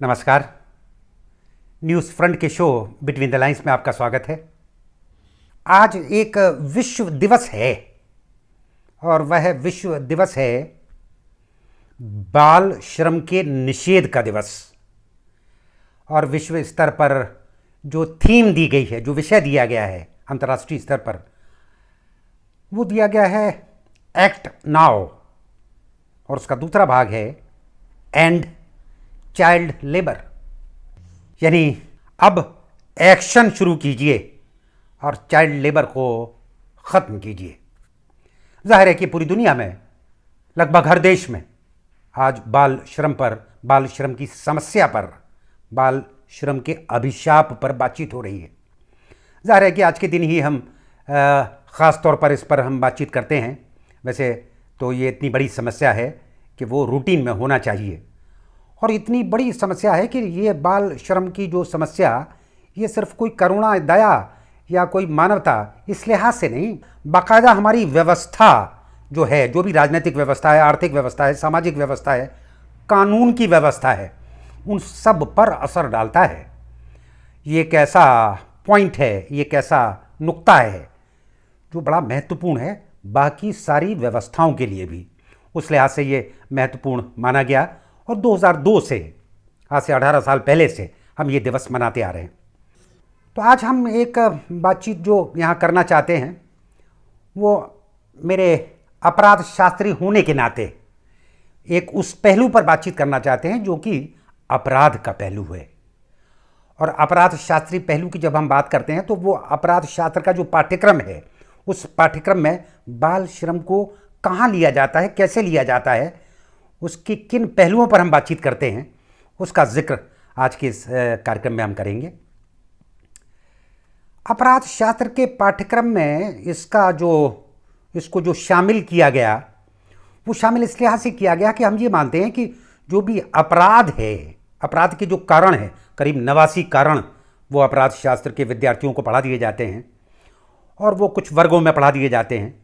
नमस्कार। News front के show between the lines में आपका स्वागत है। आज एक विश्व दिवस है और वह विश्व दिवस है बाल श्रम के निषेध का दिवस। और विश्व स्तर पर जो थीम दी गई है, जो विषय दिया गया है अंतर्राष्ट्रीय स्तर पर, वो दिया गया है एक्ट नाउ, और उसका दूसरा भाग है एंड चाइल्ड लेबर। यानी अब एक्शन शुरू कीजिए और चाइल्ड लेबर को ख़त्म कीजिए। जाहिर है कि पूरी दुनिया में, लगभग हर देश में आज बाल श्रम पर, बाल श्रम की समस्या पर, बाल श्रम के अभिशाप पर बातचीत हो रही है। जाहिर है कि आज के दिन ही हम ख़ास तौर पर इस पर हम बातचीत करते हैं। वैसे तो ये इतनी बड़ी समस्या है कि वो रूटीन में होना चाहिए, और इतनी बड़ी समस्या है कि ये बाल श्रम की जो समस्या, ये सिर्फ कोई करुणा, दया या कोई मानवता, इस लिहाज से नहीं, बाकायदा हमारी व्यवस्था जो है, जो भी राजनीतिक व्यवस्था है, आर्थिक व्यवस्था है, सामाजिक व्यवस्था है, कानून की व्यवस्था है, उन सब पर असर डालता है। ये एक ऐसा पॉइंट है, ये एक ऐसा नुक्ता है जो बड़ा महत्वपूर्ण है बाकी सारी व्यवस्थाओं के लिए भी। उस लिहाज से ये महत्वपूर्ण माना गया, और 2002 से, आज से 18 साल पहले से हम ये दिवस मनाते आ रहे हैं। तो आज हम एक बातचीत जो यहाँ करना चाहते हैं, वो मेरे अपराध शास्त्री होने के नाते एक उस पहलू पर बातचीत करना चाहते हैं जो कि अपराध का पहलू है। और अपराध शास्त्री पहलू की जब हम बात करते हैं तो वो अपराध शास्त्र का जो पाठ्यक्रम है, उस पाठ्यक्रम में बाल श्रम को कहाँ लिया जाता है, कैसे लिया जाता है, उसकी किन पहलुओं पर हम बातचीत करते हैं, उसका जिक्र आज के इस कार्यक्रम में हम करेंगे। अपराध शास्त्र के पाठ्यक्रम में इसको जो शामिल किया गया, वो शामिल इस लिहाज से किया गया कि हम ये मानते हैं कि जो भी अपराध है, अपराध के जो कारण है, करीब 89 कारण वो अपराध शास्त्र के विद्यार्थियों को पढ़ा दिए जाते हैं, और वो कुछ वर्गों में पढ़ा दिए जाते हैं।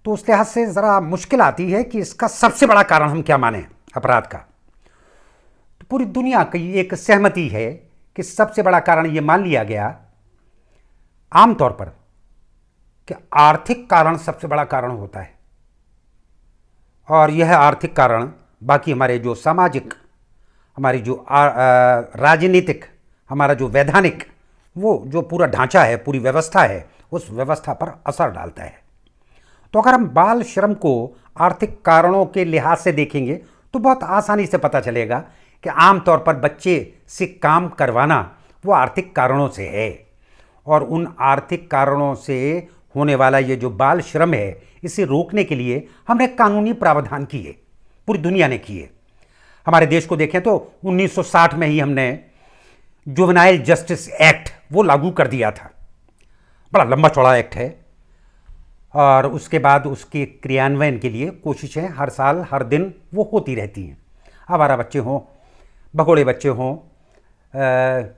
तो उस लिहाज से ज़रा मुश्किल आती है कि इसका सबसे बड़ा कारण हम क्या माने अपराध का। तो पूरी दुनिया की एक सहमति है कि सबसे बड़ा कारण ये मान लिया गया आमतौर पर कि आर्थिक कारण सबसे बड़ा कारण होता है। और यह आर्थिक कारण बाकी हमारे जो सामाजिक, हमारी जो राजनीतिक, हमारा जो वैधानिक, वो जो पूरा ढांचा है, पूरी व्यवस्था है, उस व्यवस्था पर असर डालता है। तो अगर हम बाल श्रम को आर्थिक कारणों के लिहाज से देखेंगे तो बहुत आसानी से पता चलेगा कि आमतौर पर बच्चे से काम करवाना वो आर्थिक कारणों से है, और उन आर्थिक कारणों से होने वाला ये जो बाल श्रम है, इसे रोकने के लिए हमने कानूनी प्रावधान किए, पूरी दुनिया ने किए। हमारे देश को देखें तो 1960 में ही हमने जुवेनाइल जस्टिस एक्ट वो लागू कर दिया था। बड़ा लंबा चौड़ा एक्ट है, और उसके बाद उसके क्रियान्वयन के लिए कोशिशें हर साल हर दिन वो होती रहती हैं। आवारा बच्चे हों, भगोड़े बच्चे हों,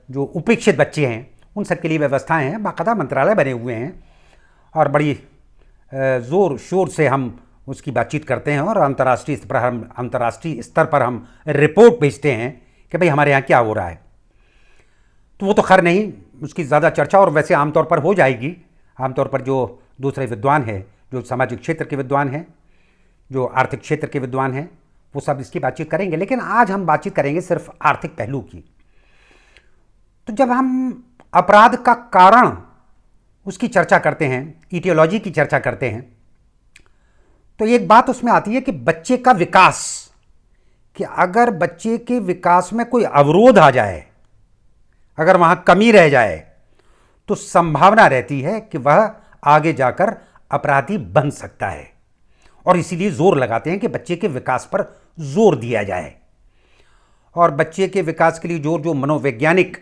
जो उपेक्षित बच्चे हैं, उन सब के लिए व्यवस्थाएं हैं, बाकायदा मंत्रालय बने हुए हैं, और बड़ी ज़ोर शोर से हम उसकी बातचीत करते हैं, और अंतर्राष्ट्रीय स्तर पर हम रिपोर्ट भेजते हैं कि भाई हमारे यहाँ क्या हो रहा है। तो वो तो खैर नहीं, उसकी ज़्यादा चर्चा और वैसे आमतौर पर हो जाएगी। आमतौर पर जो दूसरे विद्वान हैं, जो सामाजिक क्षेत्र के विद्वान हैं, जो आर्थिक क्षेत्र के विद्वान हैं, वो सब इसकी बातचीत करेंगे। लेकिन आज हम बातचीत करेंगे सिर्फ आर्थिक पहलू की। तो जब हम अपराध का कारण, उसकी चर्चा करते हैं, इटियोलॉजी की चर्चा करते हैं, तो एक बात उसमें आती है कि बच्चे का विकास, कि अगर बच्चे के विकास में कोई अवरोध आ जाए, अगर वहाँ कमी रह जाए, तो संभावना रहती है कि वह आगे जाकर अपराधी बन सकता है। और इसीलिए जोर लगाते हैं कि बच्चे के विकास पर जोर दिया जाए। और बच्चे के विकास के लिए जो मनोवैज्ञानिक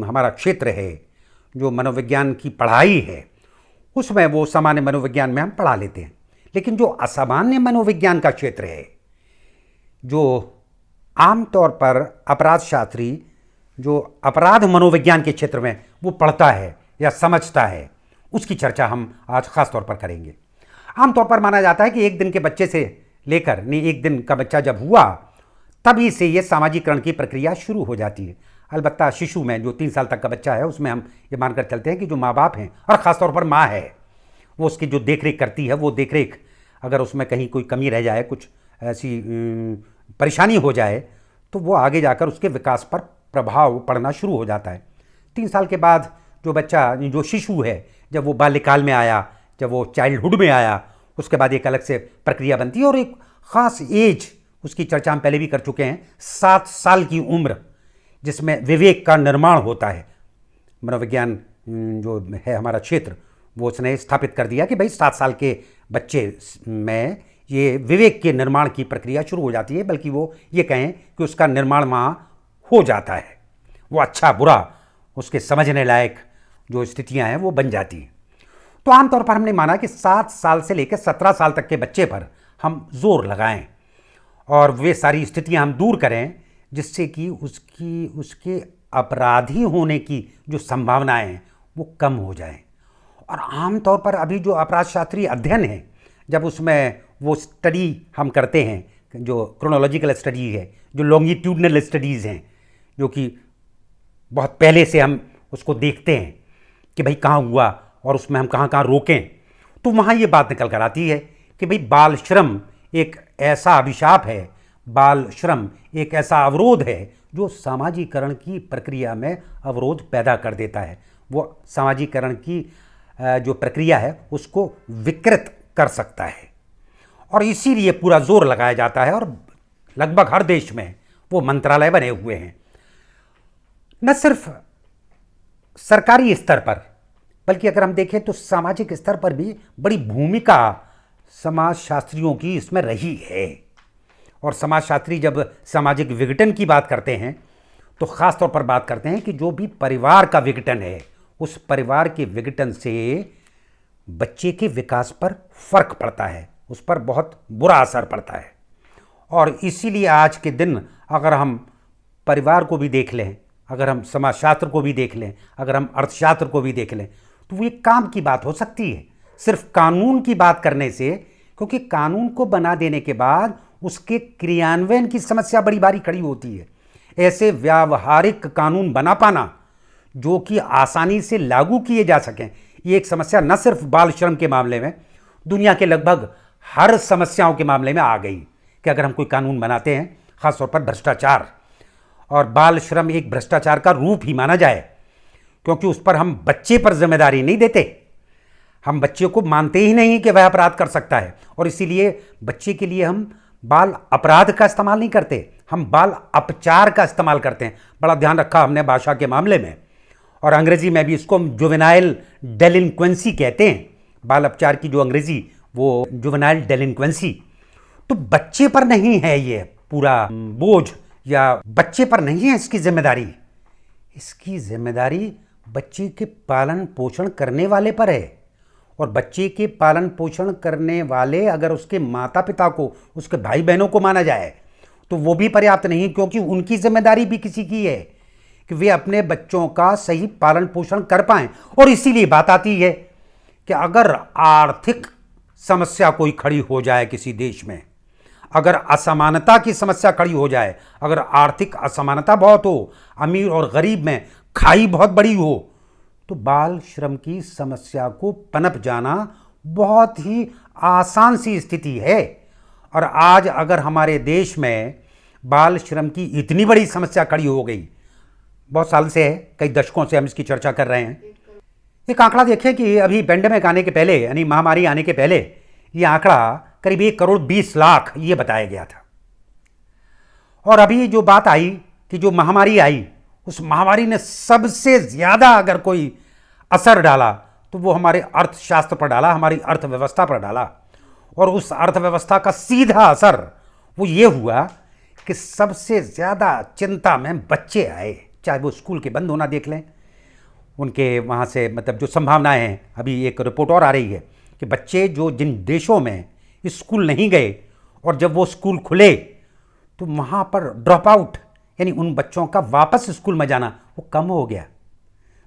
हमारा क्षेत्र है, जो मनोविज्ञान की पढ़ाई है, उसमें वो सामान्य मनोविज्ञान में हम पढ़ा लेते हैं। लेकिन जो असामान्य मनोविज्ञान का क्षेत्र है, जो आमतौर पर अपराध शास्त्री जो अपराध मनोविज्ञान के क्षेत्र में वो पढ़ता है या समझता है, उसकी चर्चा हम आज ख़ास तौर पर करेंगे। आमतौर पर माना जाता है कि एक दिन के बच्चे से लेकर, नहीं, एक दिन का बच्चा जब हुआ तभी से ये सामाजिकरण की प्रक्रिया शुरू हो जाती है। अलबत्ता शिशु में जो 3 साल तक का बच्चा है उसमें हम ये मानकर चलते हैं कि जो माँ बाप हैं और ख़ासतौर पर माँ है वो उसकी जो देख रेख करती है, वो देख रेख अगर उसमें कहीं कोई कमी रह जाए, कुछ ऐसी परेशानी हो जाए तो वो आगे जाकर उसके विकास पर प्रभाव पड़ना शुरू हो जाता है। 3 साल के बाद जो बच्चा, जो शिशु है, जब वो बाल्यकाल में आया, जब वो चाइल्डहुड में आया, उसके बाद एक अलग से प्रक्रिया बनती है और एक ख़ास एज, उसकी चर्चा हम पहले भी कर चुके हैं, 7 साल की उम्र जिसमें विवेक का निर्माण होता है। मनोविज्ञान जो है हमारा क्षेत्र, वो उसने स्थापित कर दिया कि भाई 7 साल के बच्चे में ये विवेक के निर्माण की प्रक्रिया शुरू हो जाती है, बल्कि वो ये कहें कि उसका निर्माण वहाँ हो जाता है। वो अच्छा बुरा उसके समझने लायक जो स्थितियाँ हैं वो बन जाती हैं। तो आमतौर पर हमने माना कि 7 साल से लेकर 17 साल तक के बच्चे पर हम जोर लगाएं और वे सारी स्थितियां हम दूर करें जिससे कि उसके अपराधी होने की जो संभावनाएं हैं वो कम हो जाएं। और आमतौर पर अभी जो अपराध शास्त्रीय अध्ययन है, जब उसमें वो स्टडी हम करते हैं, जो क्रोनोलॉजिकल स्टडी है, जो लॉन्गिट्यूडनल स्टडीज़ हैं, जो कि बहुत पहले से हम उसको देखते हैं कि भाई कहाँ हुआ और उसमें हम कहाँ कहाँ रोकें, तो वहाँ ये बात निकल कर आती है कि भाई बाल श्रम एक ऐसा अभिशाप है, बाल श्रम एक ऐसा अवरोध है जो सामाजिकरण की प्रक्रिया में अवरोध पैदा कर देता है। वो सामाजिकरण की जो प्रक्रिया है उसको विकृत कर सकता है और इसीलिए पूरा जोर लगाया जाता है और लगभग हर देश में वो मंत्रालय बने हुए हैं। न सिर्फ सरकारी स्तर पर, बल्कि अगर हम देखें तो सामाजिक स्तर पर भी बड़ी भूमिका समाजशास्त्रियों की इसमें रही है। और समाजशास्त्री जब सामाजिक विघटन की बात करते हैं तो ख़ास तौर पर बात करते हैं कि जो भी परिवार का विघटन है, उस परिवार के विघटन से बच्चे के विकास पर फर्क पड़ता है, उस पर बहुत बुरा असर पड़ता है। और इसीलिए आज के दिन अगर हम परिवार को भी देख लें, अगर हम समाजशास्त्र को भी देख लें, अगर हम अर्थशास्त्र को भी देख लें, तो वो एक काम की बात हो सकती है सिर्फ कानून की बात करने से, क्योंकि कानून को बना देने के बाद उसके क्रियान्वयन की समस्या बड़ी बारी खड़ी होती है। ऐसे व्यावहारिक कानून बना पाना जो कि आसानी से लागू किए जा सकें, ये एक समस्या न सिर्फ बाल श्रम के मामले में, दुनिया के लगभग हर समस्याओं के मामले में आ गई कि अगर हम कोई कानून बनाते हैं, ख़ासतौर पर भ्रष्टाचार, और बाल श्रम एक भ्रष्टाचार का रूप ही माना जाए, क्योंकि उस पर हम बच्चे पर जिम्मेदारी नहीं देते, हम बच्चे को मानते ही नहीं कि वह अपराध कर सकता है, और इसीलिए बच्चे के लिए हम बाल अपराध का इस्तेमाल नहीं करते, हम बाल अपचार का इस्तेमाल करते हैं। बड़ा ध्यान रखा हमने भाषा के मामले में, और अंग्रेजी में भी इसको जुवेनाइल डेलिंक्वेंसी कहते हैं, बाल अपचार की जो अंग्रेजी वो जुवेनाइल डेलिंक्वेंसी। तो बच्चे पर नहीं है ये पूरा बोझ, या बच्चे पर नहीं है इसकी जिम्मेदारी, इसकी जिम्मेदारी बच्चे के पालन पोषण करने वाले पर है। और बच्चे के पालन पोषण करने वाले अगर उसके माता पिता को, उसके भाई बहनों को माना जाए तो वो भी पर्याप्त नहीं, क्योंकि उनकी जिम्मेदारी भी किसी की है कि वे अपने बच्चों का सही पालन पोषण कर पाएं। और इसीलिए बात आती है कि अगर आर्थिक समस्या कोई खड़ी हो जाए किसी देश में, अगर असमानता की समस्या खड़ी हो जाए, अगर आर्थिक असमानता बहुत हो, अमीर और गरीब में खाई बहुत बड़ी हो, तो बाल श्रम की समस्या को पनप जाना बहुत ही आसान सी स्थिति है। और आज अगर हमारे देश में बाल श्रम की इतनी बड़ी समस्या खड़ी हो गई, बहुत साल से है, कई दशकों से हम इसकी चर्चा कर रहे हैं। एक आंकड़ा देखें कि अभी पेंडेमिक आने के पहले, यानी महामारी आने के पहले, ये आंकड़ा करीब 1,20,00,000 ये बताया गया था। और अभी जो बात आई कि जो महामारी आई, उस महामारी ने सबसे ज़्यादा अगर कोई असर डाला तो वो हमारे अर्थशास्त्र पर डाला, हमारी अर्थव्यवस्था पर डाला। और उस अर्थव्यवस्था का सीधा असर वो ये हुआ कि सबसे ज़्यादा चिंता में बच्चे आए, चाहे वो स्कूल के बंद होना देख लें, उनके वहाँ से मतलब जो संभावनाएं हैं। अभी एक रिपोर्ट और आ रही है कि बच्चे जो जिन देशों में स्कूल नहीं गए और जब वो स्कूल खुले तो वहाँ पर ड्रॉप आउट, यानी उन बच्चों का वापस स्कूल में जाना वो कम हो गया।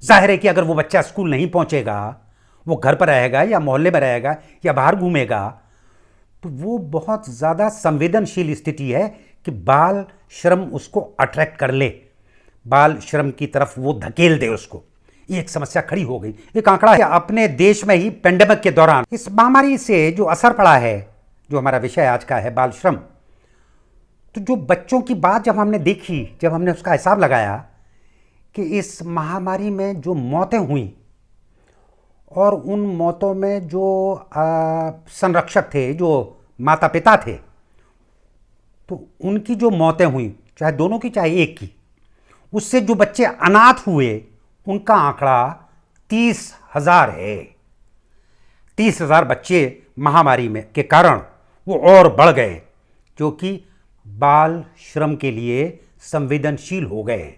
जाहिर है कि अगर वो बच्चा स्कूल नहीं पहुँचेगा, वो घर पर रहेगा या मोहल्ले में रहेगा या बाहर घूमेगा, तो वो बहुत ज़्यादा संवेदनशील स्थिति है कि बाल श्रम उसको अट्रैक्ट कर ले, बाल श्रम की तरफ वो धकेल दे उसको। ये एक समस्या खड़ी हो गई। एक आंकड़ा है अपने देश में ही पेंडेमिक के दौरान इस महामारी से जो असर पड़ा है, जो हमारा विषय आज का है बाल श्रम, तो जो बच्चों की बात जब हमने देखी, जब हमने उसका हिसाब लगाया कि इस महामारी में जो मौतें हुई और उन मौतों में जो संरक्षक थे, जो माता पिता थे, तो उनकी जो मौतें हुई, चाहे दोनों की चाहे एक की, उससे जो बच्चे अनाथ हुए उनका आंकड़ा 30,000 है। 30,000 बच्चे महामारी में के कारण वो और बढ़ गए, जो कि बाल श्रम के लिए संवेदनशील हो गए।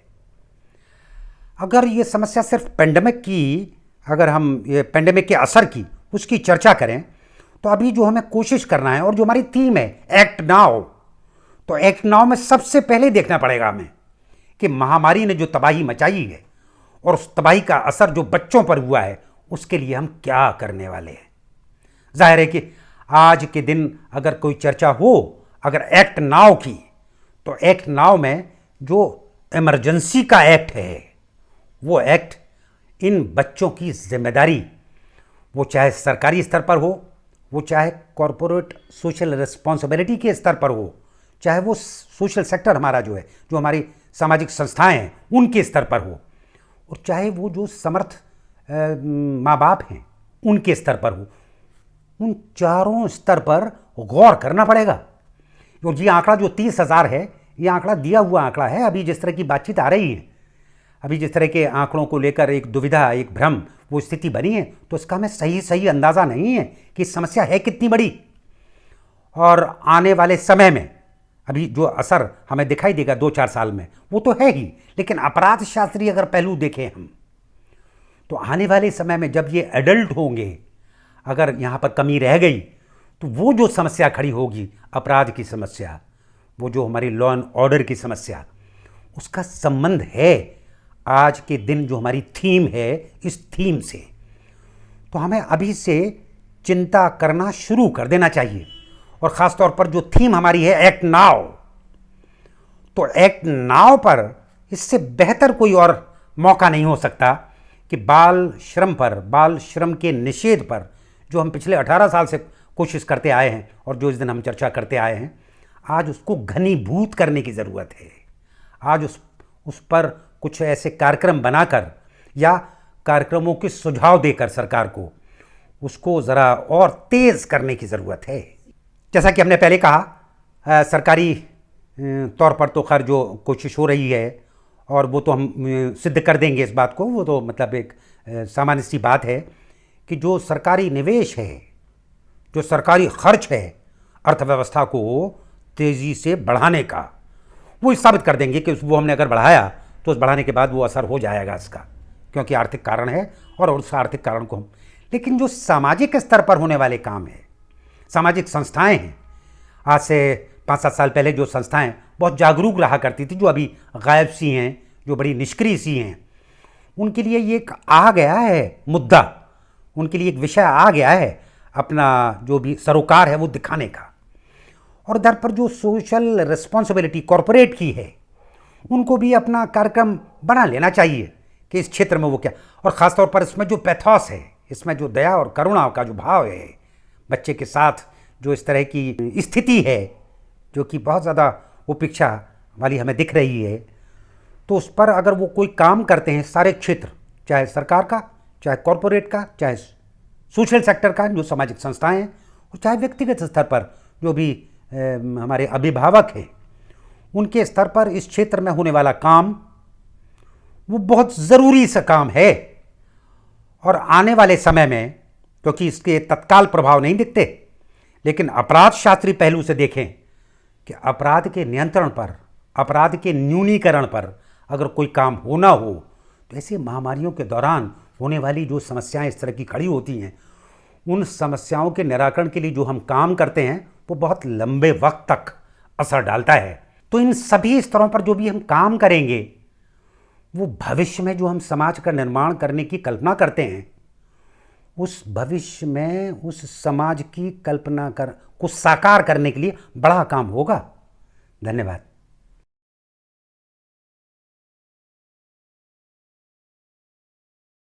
अगर ये समस्या सिर्फ पेंडेमिक की, अगर हम ये पेंडेमिक के असर की उसकी चर्चा करें, तो अभी जो हमें कोशिश करना है और जो हमारी थीम है एक्ट नाउ, तो एक्ट नाउ में सबसे पहले देखना पड़ेगा हमें कि महामारी ने जो तबाही मचाई है और उस तबाही का असर जो बच्चों पर हुआ है, उसके लिए हम क्या करने वाले हैं। जाहिर है कि आज के दिन अगर कोई चर्चा हो अगर एक्ट नाउ की, तो एक्ट नाउ में जो इमरजेंसी का एक्ट है, वो एक्ट इन बच्चों की जिम्मेदारी, वो चाहे सरकारी स्तर पर हो, वो चाहे कॉरपोरेट सोशल रिस्पॉन्सिबिलिटी के स्तर पर हो, चाहे वो सोशल सेक्टर हमारा जो है, जो हमारी सामाजिक संस्थाएं हैं उनके स्तर पर हो, और चाहे वो जो समर्थ माँ बाप हैं उनके स्तर पर हो, उन चारों स्तर पर गौर करना पड़ेगा। और ये आंकड़ा जो 30,000 है, ये आंकड़ा दिया हुआ आंकड़ा है। अभी जिस तरह की बातचीत आ रही है, अभी जिस तरह के आंकड़ों को लेकर एक दुविधा, एक भ्रम, वो स्थिति बनी है, तो इसका हमें सही अंदाज़ा नहीं है कि समस्या है कितनी बड़ी। और आने वाले समय में अभी जो असर हमें दिखाई देगा 2-4 साल में, वो तो है ही, लेकिन अपराध शास्त्रीय अगर पहलू देखें हम, तो आने वाले समय में जब ये एडल्ट होंगे, अगर यहाँ पर कमी रह गई, तो वो जो समस्या खड़ी होगी, अपराध की समस्या, वो जो हमारी लॉ एंड ऑर्डर की समस्या, उसका संबंध है आज के दिन जो हमारी थीम है, इस थीम से। तो हमें अभी से चिंता करना शुरू कर देना चाहिए। और ख़ास तौर पर जो थीम हमारी है एक्ट नाउ, तो एक्ट नाउ पर इससे बेहतर कोई और मौका नहीं हो सकता कि बाल श्रम पर, बाल श्रम के निषेध पर, जो हम पिछले 18 साल से कोशिश करते आए हैं और जो इस दिन हम चर्चा करते आए हैं, आज उसको घनीभूत करने की ज़रूरत है। आज उस पर कुछ ऐसे कार्यक्रम बनाकर या कार्यक्रमों के सुझाव देकर सरकार को उसको ज़रा और तेज़ करने की ज़रूरत है। जैसा कि हमने पहले कहा, सरकारी तौर पर तो खैर जो कोशिश हो रही है, और वो तो हम सिद्ध कर देंगे इस बात को, वो तो मतलब एक सामान्य सी बात है कि जो सरकारी निवेश है, जो सरकारी खर्च है अर्थव्यवस्था को तेज़ी से बढ़ाने का, वो साबित कर देंगे कि वो हमने अगर बढ़ाया तो उस बढ़ाने के बाद वो असर हो जाएगा इसका, क्योंकि आर्थिक कारण है और उस आर्थिक कारण को हम, लेकिन जो सामाजिक स्तर पर होने वाले काम है, सामाजिक संस्थाएं हैं, आज से 5-7 साल पहले जो संस्थाएं बहुत जागरूक रहा करती थी, जो अभी गायब सी हैं, जो बड़ी निष्क्रिय सी हैं, उनके लिए ये एक आ गया है मुद्दा, उनके लिए एक विषय आ गया है अपना जो भी सरोकार है वो दिखाने का। और इधर पर जो सोशल रिस्पॉन्सिबिलिटी कॉरपोरेट की है, उनको भी अपना कार्यक्रम बना लेना चाहिए कि इस क्षेत्र में वो क्या, और ख़ास तौर पर इसमें जो पैथोस है, इसमें जो दया और करुणा का जो भाव है बच्चे के साथ, जो इस तरह की स्थिति है जो कि बहुत ज़्यादा उपेक्षा वाली हमें दिख रही है, तो उस पर अगर वो कोई काम करते हैं, सारे क्षेत्र, चाहे सरकार का, चाहे कॉरपोरेट का, चाहे सोशल सेक्टर का, जो सामाजिक संस्थाएं हैं, और चाहे व्यक्तिगत स्तर पर जो भी हमारे अभिभावक हैं, उनके स्तर पर इस क्षेत्र में होने वाला काम वो बहुत ज़रूरी सा काम है। और आने वाले समय में, क्योंकि इसके तत्काल प्रभाव नहीं दिखते, लेकिन अपराध शास्त्रीय पहलू से देखें कि अपराध के नियंत्रण पर, अपराध के न्यूनीकरण पर अगर कोई काम होना हो, तो ऐसे महामारियों के दौरान होने वाली जो समस्याएं इस तरह की खड़ी होती हैं, उन समस्याओं के निराकरण के लिए जो हम काम करते हैं वो बहुत लंबे वक्त तक असर डालता है। तो इन सभी स्तरों पर जो भी हम काम करेंगे, वो भविष्य में जो हम समाज का निर्माण करने की कल्पना करते हैं, उस भविष्य में उस समाज की कल्पना को साकार करने के लिए बड़ा काम होगा। धन्यवाद।